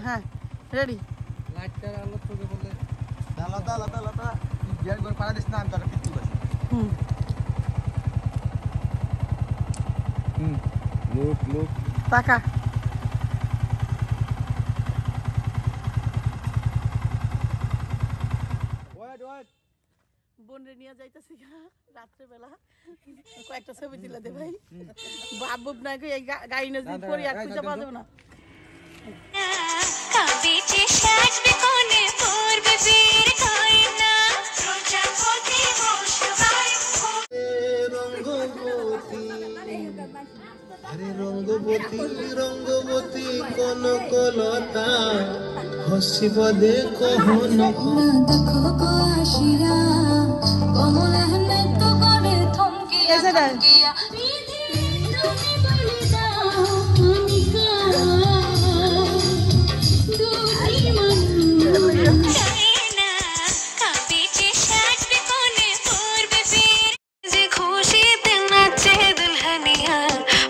হ্যাঁ রেডি লাইটটার আলো চোখে পড়লে দালা গিয়ার করে পাড়া দিস না আমি তোরা পিছু বসে লোক টাকা বোনরে নিয়ে যাইতেছি রাত্রে বেলা কয়েকটা ছবি তুলে দে ভাই বাবুব না এই গাড়ি না পরে আর খুঁজে পাওয়া যাবে না কাবিচে সাজবে কোনে পূর্বে বীর কইনা প্রজাপতি বসবাই রঙ্গবতী কনকলতা হসিব দেখো দেখো গো আশিরা কমল হেমন্ত করে থমকিয়া থমকিয়া তুমি বলে দাও অনিকা দুই মন চাইনা কাবিচে সাজবে কোনে পূর্বে বীর যে খুশিতে নাচে দুলহানিয়া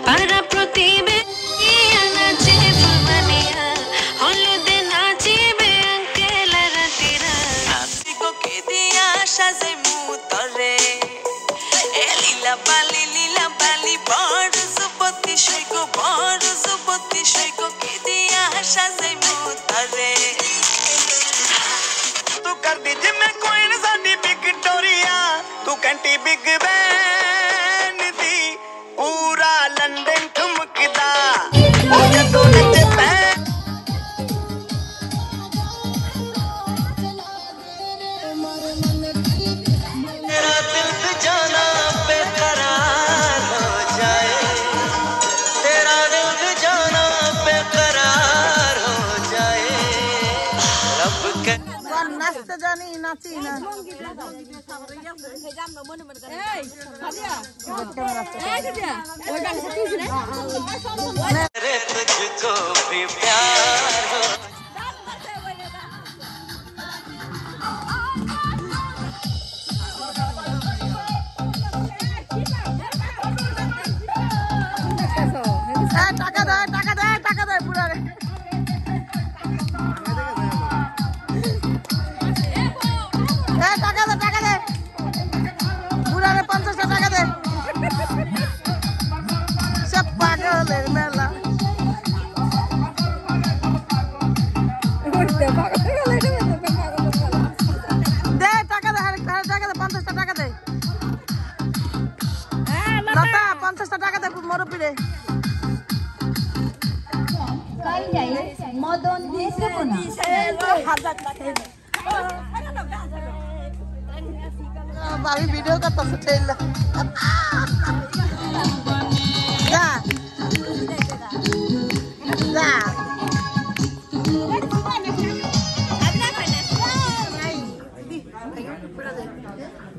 পাড়া প্রতিবেশীরা নাচে ফুলবানিয়া হলুদে নাচিবে আঙ্কেল রাতিরা আসিকো কে দিয়া সাজে মুতরে এ লীলা বালি বড় সুপতি সৈকো কে দিয়া সাজে মুতরে तू कर दी जिम्मे कोई न साडी विक्टोरिया तू कंटी बिग बैन दी पूरा लंदन ठुमकदा ओए तू नच पै तेरा दिल पे जाना बेकरार हो जाए तेरा दिल पे जाना बेकरार हो जाए रब के নাচতে জানি নাচি না तेरे तुझको भी प्यार हो টাকা দেয় পুরা রে টাকা দে পুরা রে 50 টাকা দে সব পাগলের মেলা দে টাকা দে টাকা দে 50 টাকা দে লতা 50 টাকা দে মুরব্বি রে মদন দিছে না ভাবি ভিডিও করতেছে ঠেলা যা যা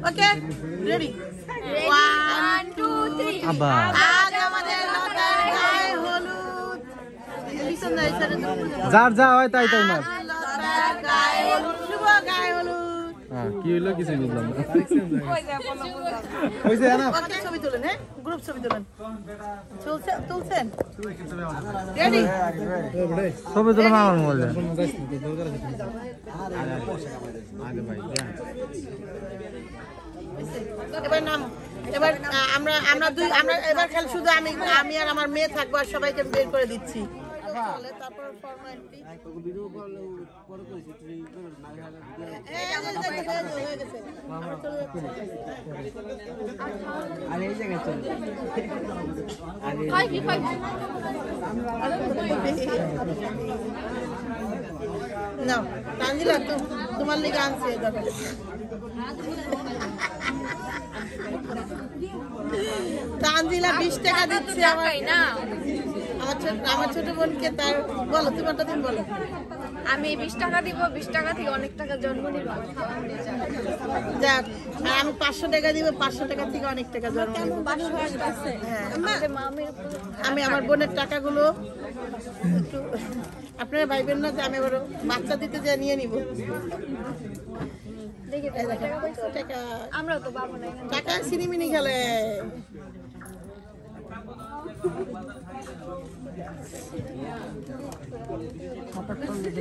ওকে রেডি 1 2 3 আবার আজ আমাদের লতার গায়ে হলুদ লিসন না ইসারে যার যা হয় তাই মার লতার গায়ে হলুদ শুভ গায়ে হলুদ হ্যাঁ কি হলো কিছু বুঝলাম না কইছে না ওকে ছবি তুলেন হ্যাঁ গ্রুপ ছবি তুলেন তুলছেন রেডি ছবি তুলে আমার মোবাইলে আগে ভাই এবার নাম এবার আমরা এবার খালি শুধু আমি আর আমার মেয়ে থাকবো আর সবাইকে বের করে দিচ্ছি তারপর ফরমালিটি ভিডিও কল পরে কইছি তুই আর এই জায়গায় চল না তানজিলা তোমার লিগে আনছি দেখো তানজিলা 20 টাকা দিচ্ছে আমার ছোট বোনকে তার বলো তোমারটা দিন বলো আমি 20 টাকা দিব 20 টাকা থেকে অনেক টাকা জন্ম নিব যাক আমি 500 টাকা দিব 500 টাকা থেকে অনেক টাকা জন্ম নিব হ্যাঁ আমি আমার বোনের টাকাগুলো একটু আপনারা ভাইবেন না যে আমি আবার বাচ্চা দিতে যা নিয়ে নিব দেখি টাকা আমরাও তো পাবো না টাকা সিনেমিনি খেলে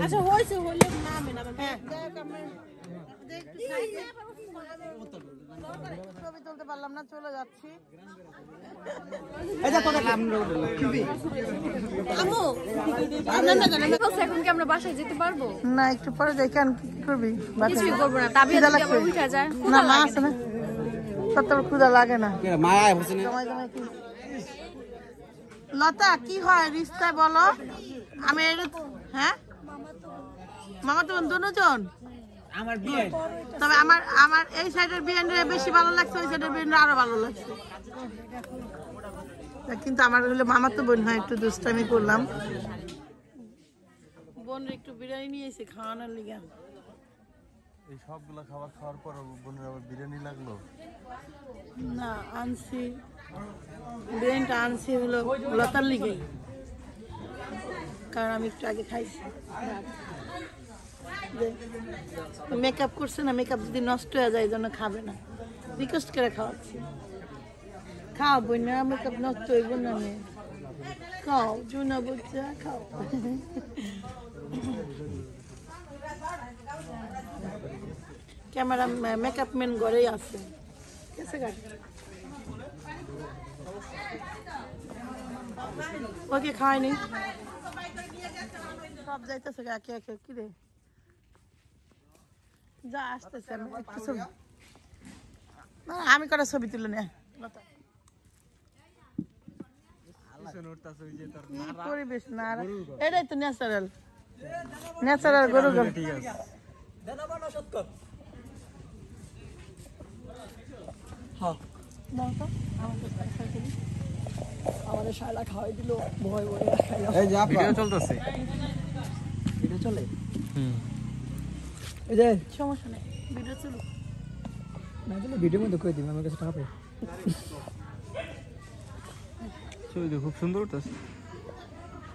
আচ্ছা হইছে হইলে নামে না হ্যাঁ ছবি তুলতে পারলাম না, চলে যাচ্ছি। এখন কি আমরা বাসায় যেতে পারবো? না একটু পরে যাই। কেন কি করবি? কিছুই করবো না, তাবিয়া যদি আবার উঠে যায়। না না আছে না, তত ক্ষুধা লাগে না। লতা কি হয় রিস্তায় বলো? আমি হ্যাঁ মামা তো দুজন আমার বিয়ে, তবে আমার এই সাইডের বিরিয়ানি বেশি ভালো লাগছে, ওই সাইডের বিরিয়ানি আরো ভালো লাগছে। কিন্তু আমার হলে মামা তো বোন হয়, একটু দুষ্টামি করলাম। বোন একটু বিরিয়ানি নিয়ে এসে খাওয়ানোর লিগা। এই সবগুলা খাবার খাওয়ার পর বোনের আবার বিরিয়ানি লাগলো না, আনছি বিরিয়ানিটা আনছি হলো লতার লিগে, কারণ আমি একটু আগে খাইছি। মেকআপ করছে না, মেকআপ যদি নষ্ট হয়ে যায় এই জন্য খাবে না, রিকোয়েস্ট করে খাওয়াচ্ছি। খাও বই না, মেকআপ নষ্ট হইব না, খাও জুনা বলছে খাও। ক্যামেরা মেকআপ ম্যান ঘরেই আছে, ওকে খাওয়াইনি, সব যাইতেছে একে একে। কি রে যা আসতেছে, আমি কটা ছবি তুলে নে। পরিবেশ না, এটাই তো ন্যাচারাল ন্যাচারাল গরু গরু। আমাদের শালা খাওয়াই দিল, ভয় ভয় ভিডিও চলতেছে, ভিডিও চলে। সমস্যা নেই, ভিডিও চলুক। ভিডিওর মধ্যে কই দিবি, আমার কাছে টাকা পাই। ছবি তো খুব সুন্দর উঠতেছে।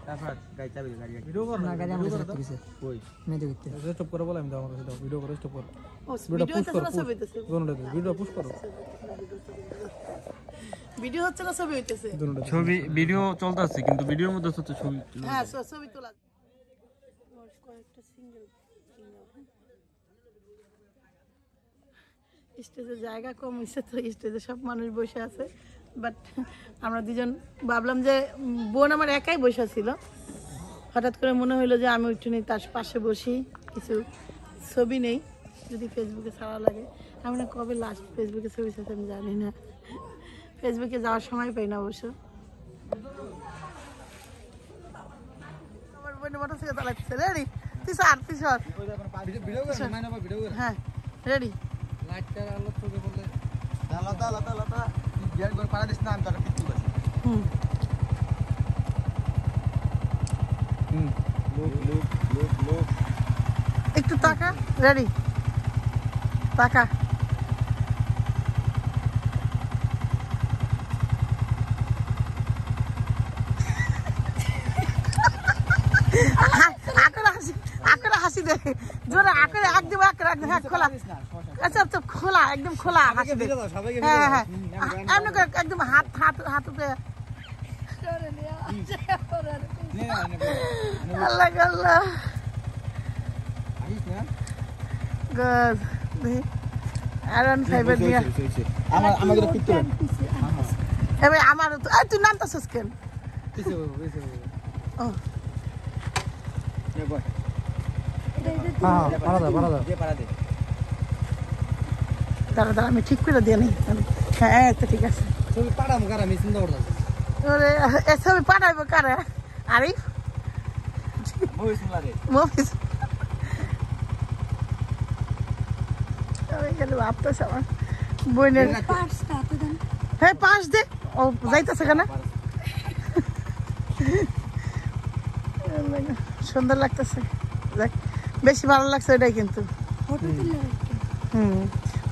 তারপর গাড়ি চাবি গাড়ি ভিডিও কর না, গাড়ি আমার কাছে রাখতে কই আমি দেখতে স্টপ করে বলে, আমি দাও আমার কাছে দাও, ভিডিও করে স্টপ কর, ভিডিও হচ্ছে না ছবি হইতেছে, ভিডিও পুশ করো, ভিডিও হচ্ছে না ছবি হইতেছে, ছবি ভিডিও চলতেছে কিন্তু ভিডিওর মধ্যে হচ্ছে ছবি। হ্যাঁ ছবি তোলা। কয়েকটা সিঙ্গেল স্টেজে জায়গা কম হয়েছে তো স্টেজে সব মানুষ বসে আছে, বাট আমরা দুজন ভাবলাম যে বোন আমার একাই বসে ছিল, হঠাৎ করে মনে হইলো যে আমি একটু নেই তার পাশে বসি, কিছু ছবি নেই, যদি ফেসবুকে ছাড়া লাগে। আমি না কবে লাস্ট ফেসবুকে ছবি ছাড়তে আমি জানি না, ফেসবুকে যাওয়ার সময় পাই না অবশ্য। আমার বোন মোটরসাইকেল চালাচ্ছে, রেডি তুই সর তুই সর, হ্যাঁ রেডি। লাইটটা আলো চোখে পড়লে লতা লতা লতা গিয়ার করে পাড়া দিস না, আমি তোরা পিছু বসি। লোক লোক লোক লোক একটু তাকা, রেডি তাকা। আকরে হাসি দে জোরে, আকরে একদম আকরে একদম, হ্যাঁ খোলা, আচ্ছা আচ্ছা খোলা একদম খোলা হাসি দে, হ্যাঁ হ্যাঁ এমনি করে একদম হাত হাত হাতে। আল্লাহ আল্লাহ গুড। আরন ফাইবার দিয়া আমার আমাদের পিত্তল এবার আমার তুই নামতাছিস কেন? পিছে পিছে ও এ বয় হ্যাঁ পাড়া দাও যে পাড়া দে। দাঁড়া দাঁড়া আমি ঠিক করে দিয়ে নেই, হ্যাঁ তো ঠিক আছে। ছবি পাড়াম কার আমি চিন্তা করতেছি, ওরে এ ছবি পাঠাইবো কারে? আরিফ মহিষ লাগে মফিস গেল আপনার আমার বোনের। হ্যাঁ পাঁচ দে, ও যাইতেছে কেন? সুন্দর লাগতেছে, দেখ বেশি ভালো লাগছে এটাই। কিন্তু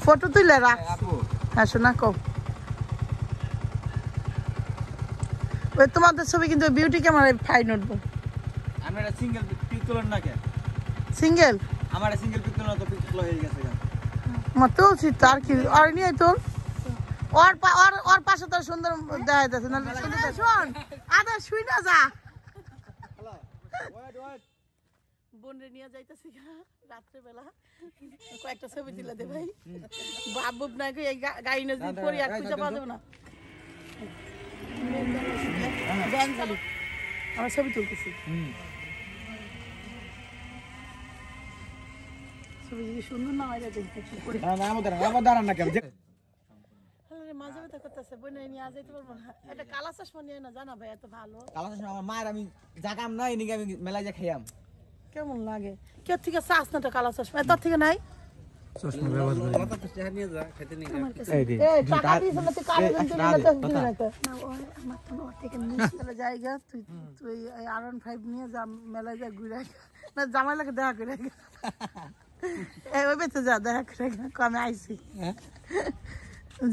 ফটো তুলে রাখ। হ্যাঁ শোনা কও, ওই তোমাদের ছবি কিন্তু বিউটি ক্যামেরায় ফাইন উঠবো। আমরা এটা সিঙ্গেল পিক তোলেন না কে? সিঙ্গেল আমার সিঙ্গেল পিক তোলা তো পিক তোলা হয়ে গেছে। মা তুলছি তার কি আর নিয়ে তোল, ওর পাশে তো সুন্দর দেখা যাচ্ছে না শোন আদা শুই না যা বোনরে নিয়ে যাইতেছি রাত্রে বেলা কয়েকটা ছবি তুলে দে ভাই বাবুব না এই গাড়ি না যদি পরি আর খুঁজে পাওয়া যাবে না আমার ছবি তুলতেছি ছবি যদি সুন্দর না হয় মাঝে ব্যথা করতেছে বোনে নিয়ে আজ যেতে পারবো না এটা কালা চশমা নিয়ে না জানা ভাই এত ভালো কালা চশমা আমার মায়ের আমি জাগাম নাই নিকে আমি মেলায় যা খাইয়াম কেমন লাগে কে থেকে চাস না তো কালা চশমা তোর থেকে নাই চশমা ব্যবহার করি টাকা দিয়েছ না তুই কালো দিন তুই না দিবি না তো আমার তো ওর থেকে নিচে জায়গা তুই R15 নিয়ে যা মেলায় যা ঘুরে না জামাই লাগে দেখা করে এই ওই বেতে যা দেখা করে কমে আইছি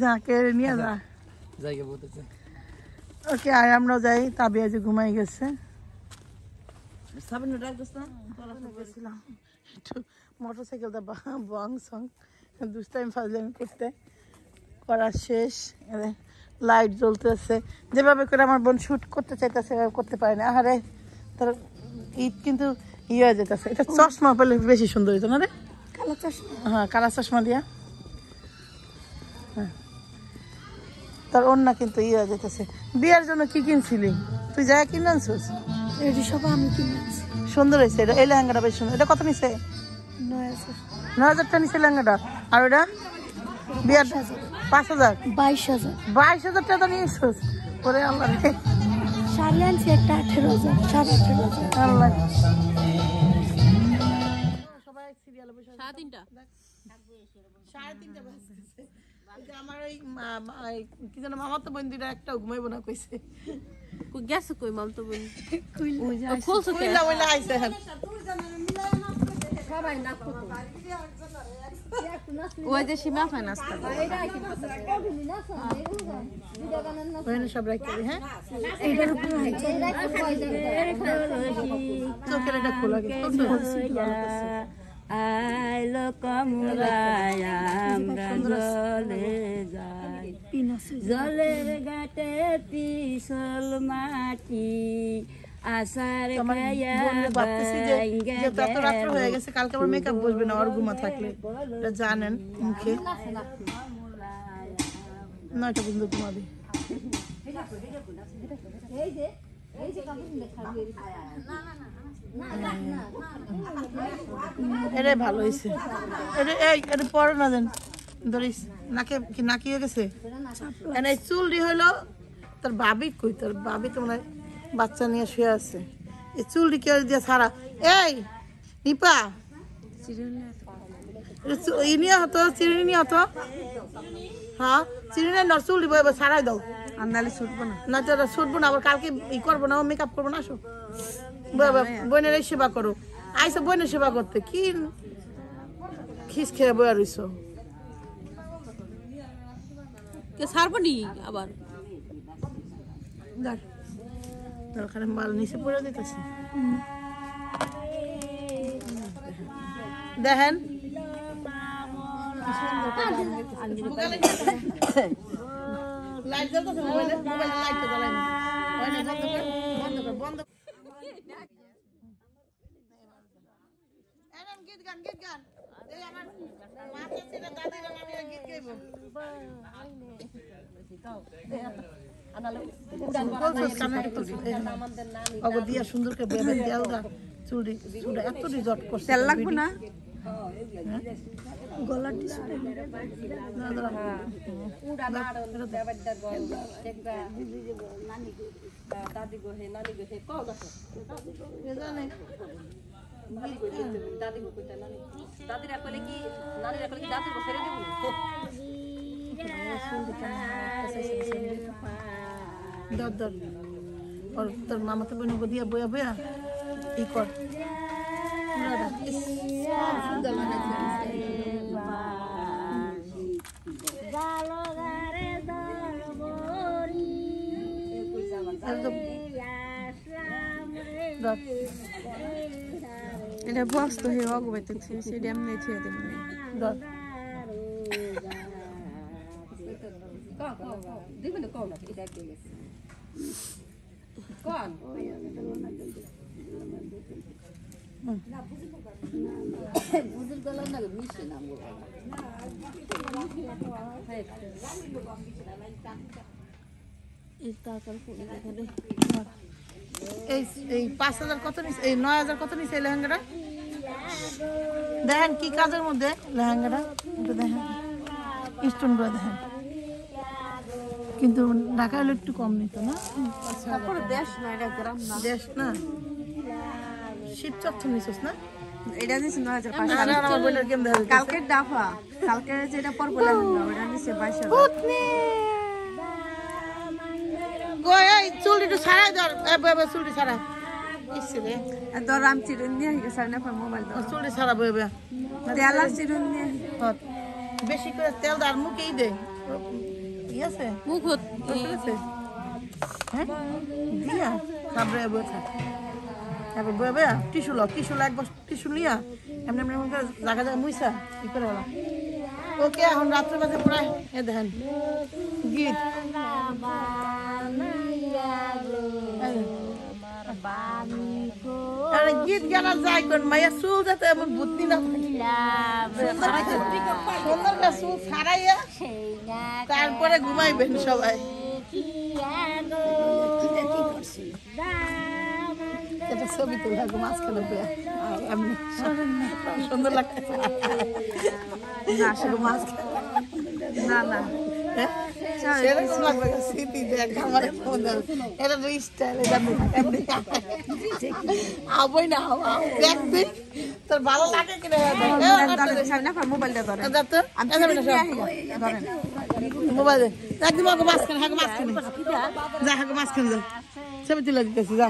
যা কে নিয়ে যা জায়গা বলতেছে ওকে আর আমরা যাই তাবি আজ ঘুমাই গেছে সাবিনা ডাক দছ না গেছিলাম একটু মোটরসাইকেলটা বং সং দুষ্টাইম ফাজলামি করতে করা শেষ লাইট জ্বলতেছে যেভাবে করে আমার বোন শুট করতে চাইতেছে সেভাবে করতে পারে না আরে তার ঈদ কিন্তু ইয়ে হয়ে যেতেছে এটা চশমা পেলে বেশি সুন্দর হইতো না রে কালা চশমা হ্যাঁ কালা চশমা দিয়া হ্যাঁ তার অন্য কিন্তু ইয়ে হয়ে যেতেছে বিয়ের জন্য কি কিনছিলি তুই যা কিনে আনছিস এটি সব আমি কিনেছি সুন্দর হয়েছে এটা এই লেহেঙ্গাটা বেশ সুন্দর এটা কত নিছে 9,000 টাকা নিছে লেহেঙ্গাটা আর ওটা বিয়ার 5,000 22,000 টাকা নিয়েছিস ওরে আল্লাহ রে শাড়ি আনছি একটা 18,000 আল্লাহ সবাই সিরিয়ালে বসে 3:30 3:30 বাজছে আমার ওই কি যেন মামা তো বন্ধুরা একটা ঘুমাইবো না কইছে গেছে কই মাম তো বলি খুলছো কইলা ওইলা আইছে সবাই না ওই যে সীমা ফাইনাস ওখানে সব রাখতে হ্যাঁ চোখের এটা খোলা আইলো কমলায় আমরা জলে যাই জলের ঘাটে পিছল মাটি আসার রাত্র হয়ে গেছে কালকে আবার মেকআপ বসবে না আর ঘুমা থাকলে এটা জানেন মুখে 9টা পর্যন্ত ঘুমাবে এটাই ভালো হয়েছে এটা পরে না জান ধরিস নাকে কি নাকি হয়ে গেছে এই চুলটি হইলো তোর ভাবি কই তোর ভাবি তো মনে বাচ্চা নিয়ে শুয়ে আছে এই চুলটি কেউ দিয়ে ছাড়া এই নিপা নিয়ে হতো চিনি নিয়ে হতো হ্যাঁ চিনি না চুল দিব এবার ছাড়াই দাও আর নাহলে ছুটবো না তো ছুটবো না আবার কালকে ই করবো না মেকআপ করবো না আসো বোনের সেবা করো আইসো বোনের সেবা করতে কি খিস খেয়ে বয়া রইছ ছাড়বো নি আবার দরকার মাল নিচে পড়ে দিতেছে দেখেন লাইট জ্বলতেছে মোবাইলে লাইটটা জ্বালাই না বন্ধ কর বন্ধ গীত গান এই আমার মাথা ছিল দাদি গান আমি গীত গাইবো দিয়া সুন্দর করে বেবে দেওয়া চুড়ি চুড়ি এত রিজর্ট করছে তেল লাগবে না গলার ডিসপ্লে দাদি গো হে নানি গো হে কোন আছে দাদি গো কইতা নানি দাদিরা কইলে কি নানিরা কইলে কি দাদি গো ছেড়ে দেব দর और তোর মামা তো বইন গো দিয়া বয়া বয়া ই কর সুন্দর লাগাইছে এটা বক্স তো হেওয়া গো বাইতেছি সেটা আমি নেই ছেড়ে দেব এই 5,000 কত নিছে, এই 9,000 কত নিছে এই লেহেঙ্গাটা? দেখেন কি কাজের মধ্যে লেহেঙ্গাটা, একটু দেখেন স্টোন গুলো দেখেন, কিন্তু ঢাকা হলে একটু কম নিত না? তারপরে দেশ না, এটা গ্রাম না। দেশ না, শীত চচ্চর নিছিস না? এটা নিছে 9,500। আর আমার বোনের কেমন দেখা যাচ্ছে? কালকের ডাফা, কালকে যেটা পরবো লেহেঙ্গা, ওটা নিছে 22,000। পুতনি কই এই চুল একটু ছাড়াই ধর, এই বই চুলটি ছাড়া ইচ্ছে রে, ধর আমি চিরুন নিয়ে গেছে না, মোবাইল দাও। চুলটি ছাড়া বই তেল আর চিরুন নিয়ে বেশি করে তেল দার মুখেই দে, ঠিক আছে? মুখ ঠিক আছে, হ্যাঁ দিয়া তারপরে বই থাক, তারপর বই বই টিস্যু ল, একবার টিস্যু নিয়া এমনি এমনি করে জায়গা জায়গা মুইসা কি করে বলা। ওকে এখন রাত্রে বাজে প্রায় এ দেখেন গীত গীত গানা যায় কোন মাইয়া চুল যাতে এমন বুদ্ধি না সুন্দর করে চুল ছাড়াইয়া তারপরে ঘুমাইবেন সবাই। এটা ছবি তুলে মাঝখানে এমনি সুন্দর লাগছে না, আসলে না না সেরকম লাগবে স্মৃতি দেখ আমার এটা তো স্টাইল, এটা আবই না দেখবি তোর ভালো লাগে কিনা মোবাইলটা ধরে মোবাইল একদম আগে মাঝখানে যা হাগে মাঝখানে যা ছবি তুলে দিতেছি যা।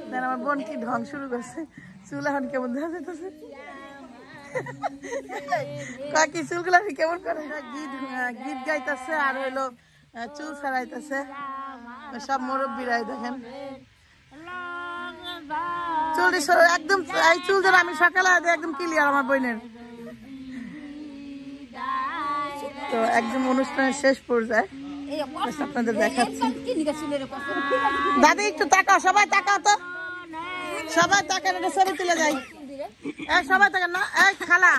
দেন আমার বোন কি ঢং শুরু করছে, চুল এখন কেমন দেখা যেতেছে, কাকি চুলগুলা কেমন করে গীত গাইতেছে আর হইলো চুল ছাড়াইতেছে সব মুরব্বীরাই দেখেন। চুলটি একদম এই চুল যেন আমি সকালে একদম ক্লিয়ার আমার বোনের। তো একদম অনুষ্ঠানের শেষ পর্যায়ে আপনাদের দেখাচ্ছি। দাদি একটু তাকাও, সবাই তাকাও তো, সবাই তাকান, এটা ছবি তুলে যাই। এই সবাই তাকান না, এই খালা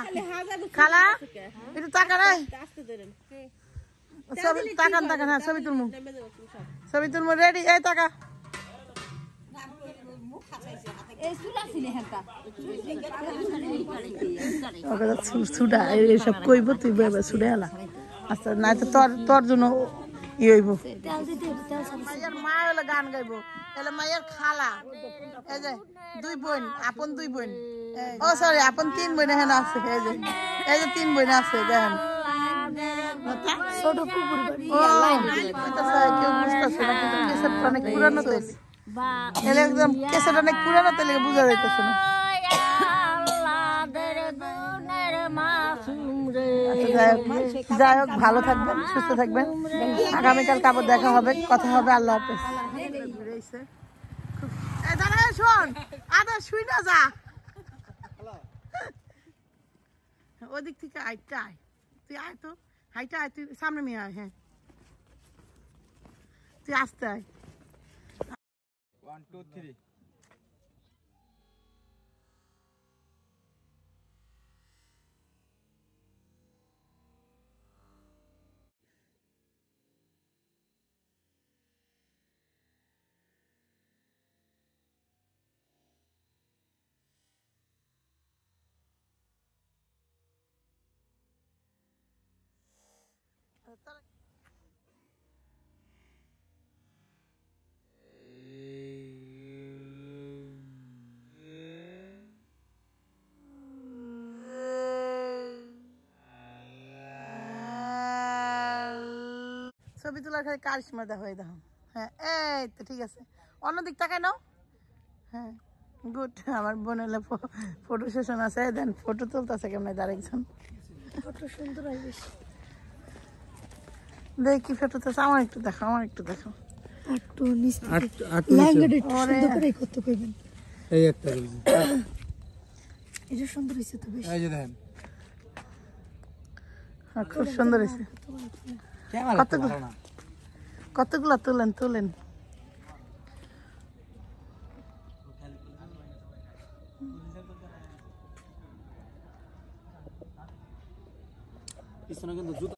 একটু তাকান, ছবি তাকান হ্যাঁ ছবি তুলমু রেডি, এই টাকা এইসব কইব তুই ছুটে এলা। আচ্ছা না তো তোর জন্য ই হইব, মায়ের মা হলে গান গাইবো, তাহলে মায়ের খালা, এই যে 2 বোন, আপন 2 বোন, ও সরি আপন 3 বোন এখানে আছে, এই যে 3 বোন আছে দেখেন। ছোট পুকুর কেউ বুঝতেছে না, কিন্তু কেসেটটা অনেক পুরানো তো, একদম কেসেট অনেক পুরানো তো বুঝা যাইতেছে না। যাই হোক ভালো থাকবেন, সুস্থ থাকবেন, আগামীকাল আবার দেখা হবে, কথা হবে, আল্লাহ হাফেজ। শোন আদা শুই না যা, ওদিক থেকে আইটা আয়, তুই আয় তো, হাইটা আয়, তুই সামনে মেয়ে আয়, হ্যাঁ তুই আসতে আয়। 1 2 3 ছবি তোলার খালি কারিশমা দেখা হয়ে দেখো, হ্যাঁ এই তো ঠিক আছে, অন্যদিক তাকায় নাও, হ্যাঁ গুড। আমার বোনের ফটো সেশন আছে, দেন ফটো তুলতেছে কেমন আরেকজন, ফটো সুন্দর হয় বেশি, দেখ কি ফটো তুলছে, আমার একটু দেখো, এই একটা এটা সুন্দর হয়েছে তো বেশি, এই যে দেখেন খুব সুন্দর হয়েছে। ক্যামেরা তো ভালো না, কতগুলো তুলেন তুলেন পিছনে কিন্তু জুতা